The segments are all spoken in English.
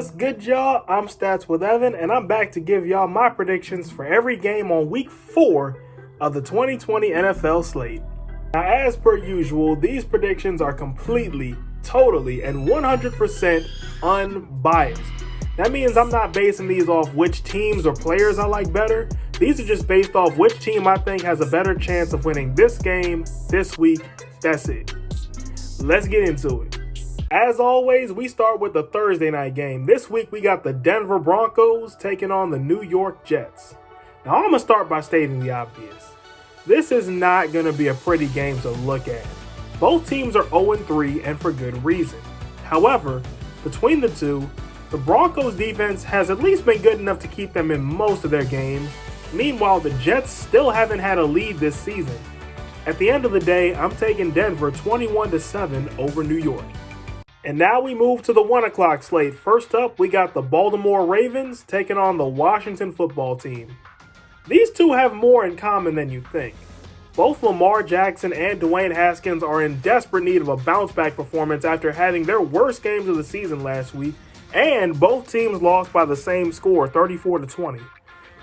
What's good, y'all? I'm Stats with Evan, and I'm back to give y'all my predictions for every game on week 4 of the 2020 NFL slate. Now, as per usual, these predictions are completely, totally, and 100% unbiased. That means I'm not basing these off which teams or players I like better. These are just based off which team I think has a better chance of winning this game, this week. That's it. Let's get into it. As always, we start with the Thursday night game. This week, we got the Denver Broncos taking on the New York Jets. Now, I'm going to start by stating the obvious. This is not going to be a pretty game to look at. Both teams are 0-3 and for good reason. However, between the two, the Broncos defense has at least been good enough to keep them in most of their games. Meanwhile, the Jets still haven't had a lead this season. At the end of the day, I'm taking Denver 21-7 over New York. And now we move to the 1 o'clock slate. First up, we got the Baltimore Ravens taking on the Washington football team. These two have more in common than you think. Both Lamar Jackson and Dwayne Haskins are in desperate need of a bounce-back performance after having their worst games of the season last week, and both teams lost by the same score, 34-20.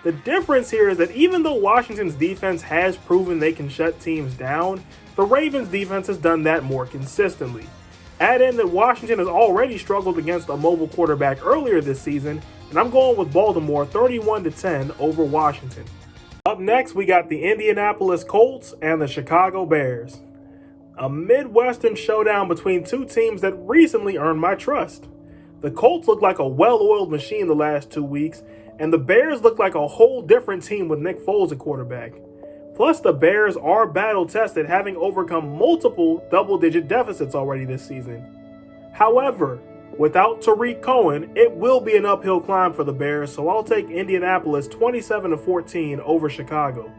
The difference here is that even though Washington's defense has proven they can shut teams down, the Ravens' defense has done that more consistently. Add in that Washington has already struggled against a mobile quarterback earlier this season, and I'm going with Baltimore 31-10 over Washington. Up next, we got the Indianapolis Colts and the Chicago Bears. A Midwestern showdown between two teams that recently earned my trust. The Colts look like a well-oiled machine the last 2 weeks, and the Bears look like a whole different team with Nick Foles at quarterback. Plus, the Bears are battle-tested, having overcome multiple double-digit deficits already this season. However, without Tariq Cohen, it will be an uphill climb for the Bears, so I'll take Indianapolis 27-14 over Chicago.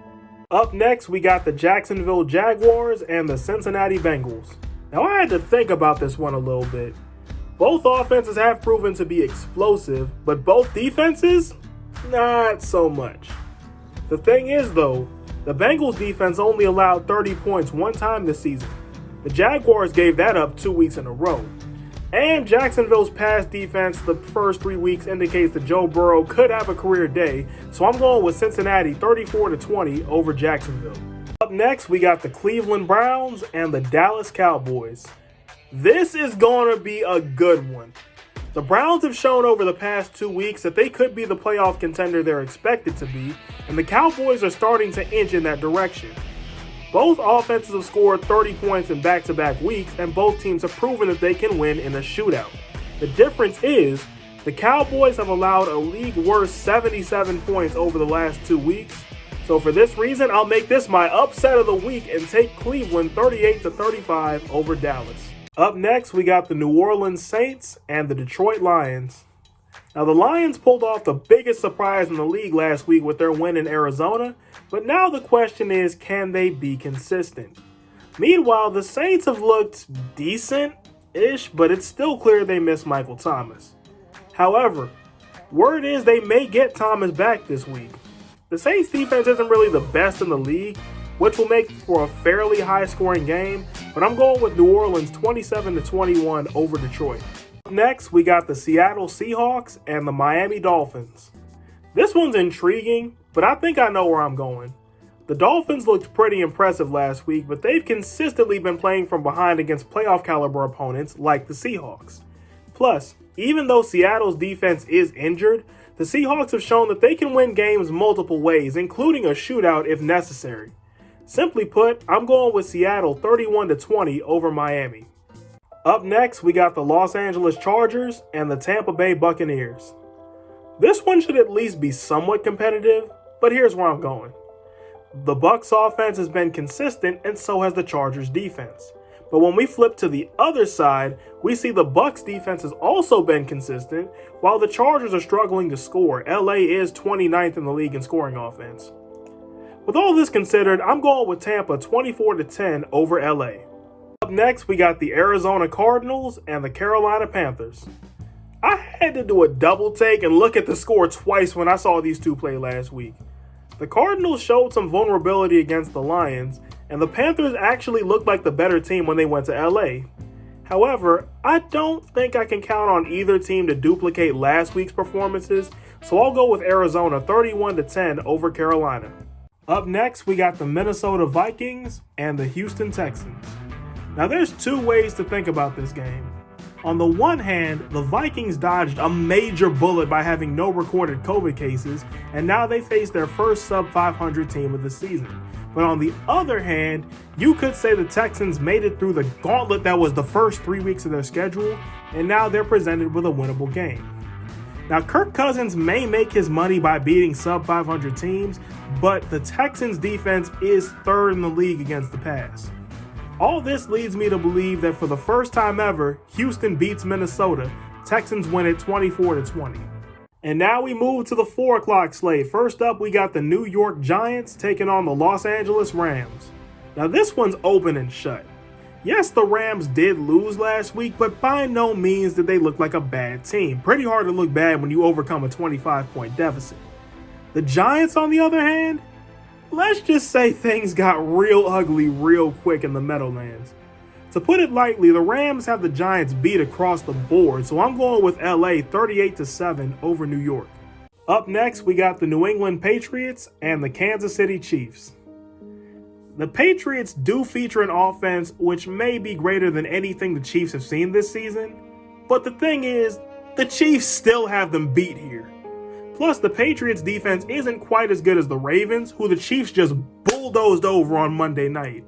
Up next, we got the Jacksonville Jaguars and the Cincinnati Bengals. Now, I had to think about this one a little bit. Both offenses have proven to be explosive, but both defenses, not so much. The thing is, though, the Bengals defense only allowed 30 points one time this season. The Jaguars gave that up 2 weeks in a row. And Jacksonville's pass defense the first 3 weeks indicates that Joe Burrow could have a career day, so I'm going with Cincinnati 34-20 over Jacksonville. Up next, we got the Cleveland Browns and the Dallas Cowboys. This is going to be a good one. The Browns have shown over the past 2 weeks that they could be the playoff contender they're expected to be, and the Cowboys are starting to inch in that direction. Both offenses have scored 30 points in back-to-back weeks, and both teams have proven that they can win in a shootout. The difference is, the Cowboys have allowed a league-worst 77 points over the last 2 weeks. So for this reason, I'll make this my upset of the week and take Cleveland 38-35 over Dallas. Up next, we got the New Orleans Saints and the Detroit Lions. Now, the Lions pulled off the biggest surprise in the league last week with their win in Arizona, but now the question is, can they be consistent? Meanwhile, the Saints have looked decent-ish, but it's still clear they miss Michael Thomas. However, word is they may get Thomas back this week. The Saints defense isn't really the best in the league, which will make for a fairly high-scoring game, but I'm going with New Orleans 27-21 over Detroit. Next, we got the Seattle Seahawks and the Miami Dolphins. This one's intriguing, but I think I know where I'm going. The Dolphins looked pretty impressive last week, but they've consistently been playing from behind against playoff-caliber opponents like the Seahawks. Plus, even though Seattle's defense is injured, the Seahawks have shown that they can win games multiple ways, including a shootout if necessary. Simply put, I'm going with Seattle 31-20 over Miami. Up next, we got the Los Angeles Chargers and the Tampa Bay Buccaneers. This one should at least be somewhat competitive, but here's where I'm going. The Bucs offense has been consistent, and so has the Chargers defense. But when we flip to the other side, we see the Bucs defense has also been consistent, while the Chargers are struggling to score. LA is 29th in the league in scoring offense. With all this considered, I'm going with Tampa 24-10 over LA. Up next, we got the Arizona Cardinals and the Carolina Panthers. I had to do a double take and look at the score twice when I saw these two play last week. The Cardinals showed some vulnerability against the Lions, and the Panthers actually looked like the better team when they went to LA. However, I don't think I can count on either team to duplicate last week's performances, so I'll go with Arizona 31-10 over Carolina. Up next, we got the Minnesota Vikings and the Houston Texans. Now there's two ways to think about this game. On the one hand, the Vikings dodged a major bullet by having no recorded COVID cases, and now they face their first sub-500 team of the season. But on the other hand, you could say the Texans made it through the gauntlet that was the first 3 weeks of their schedule, and now they're presented with a winnable game. Now, Kirk Cousins may make his money by beating sub-500 teams, but the Texans' defense is third in the league against the pass. All this leads me to believe that for the first time ever, Houston beats Minnesota. Texans win it 24-20. And now we move to the 4 o'clock slate. First up, we got the New York Giants taking on the Los Angeles Rams. Now this one's open and shut. Yes, the Rams did lose last week, but by no means did they look like a bad team. Pretty hard to look bad when you overcome a 25-point deficit. The Giants, on the other hand, let's just say things got real ugly real quick in the Meadowlands. To put it lightly, the Rams have the Giants beat across the board, so I'm going with LA 38-7 over New York. Up next, we got the New England Patriots and the Kansas City Chiefs. The Patriots do feature an offense which may be greater than anything the Chiefs have seen this season, but the thing is, the Chiefs still have them beat here. Plus, the Patriots defense isn't quite as good as the Ravens, who the Chiefs just bulldozed over on Monday night.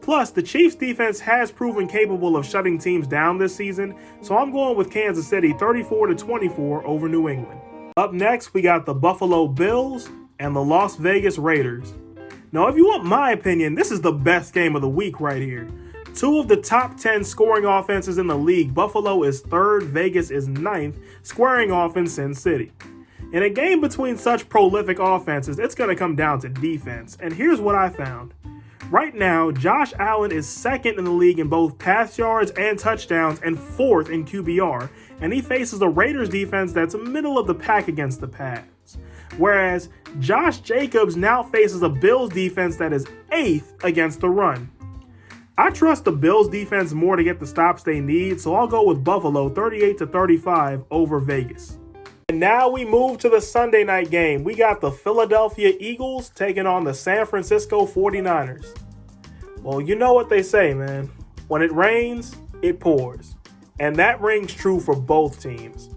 Plus, the Chiefs defense has proven capable of shutting teams down this season, so I'm going with Kansas City 34-24 over New England. Up next, we got the Buffalo Bills and the Las Vegas Raiders. Now, if you want my opinion, this is the best game of the week right here. Two of the top 10 scoring offenses in the league, Buffalo is third, Vegas is ninth, squaring off in Sin City. In a game between such prolific offenses, it's going to come down to defense, and here's what I found. Right now, Josh Allen is second in the league in both pass yards and touchdowns and fourth in QBR, and he faces a Raiders defense that's middle of the pack against the pass. Whereas Josh Jacobs now faces a Bills defense that is eighth against the run. I trust the Bills defense more to get the stops they need, so I'll go with Buffalo 38-35 over Vegas. And now we move to the Sunday night game. We got the Philadelphia Eagles taking on the San Francisco 49ers. Well, you know what they say, man. When it rains, it pours. And that rings true for both teams.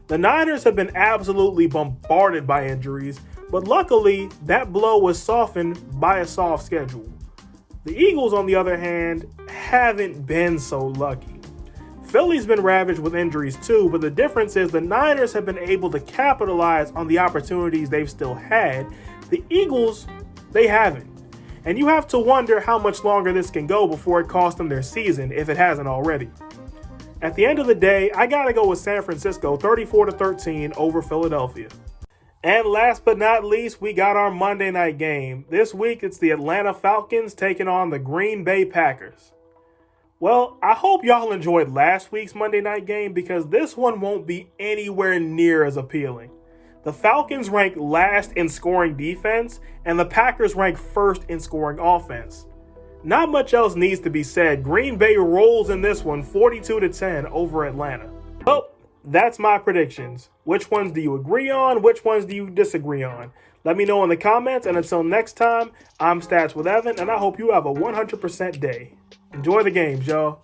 The Niners have been absolutely bombarded by injuries, but luckily, that blow was softened by a soft schedule. The Eagles, on the other hand, haven't been so lucky. Philly's been ravaged with injuries too, but the difference is the Niners have been able to capitalize on the opportunities they've still had. The Eagles, they haven't. And you have to wonder how much longer this can go before it costs them their season, if it hasn't already. At the end of the day, I gotta go with San Francisco 34-13 over Philadelphia. And last but not least, we got our Monday night game. This week, it's the Atlanta Falcons taking on the Green Bay Packers. Well, I hope y'all enjoyed last week's Monday night game because this one won't be anywhere near as appealing. The Falcons rank last in scoring defense, and the Packers rank first in scoring offense. Not much else needs to be said. Green Bay rolls in this one 42-10 over Atlanta. Well, that's my predictions. Which ones do you agree on? Which ones do you disagree on? Let me know in the comments, and until next time, I'm Stats with Evan, and I hope you have a 100% day. Enjoy the games, y'all.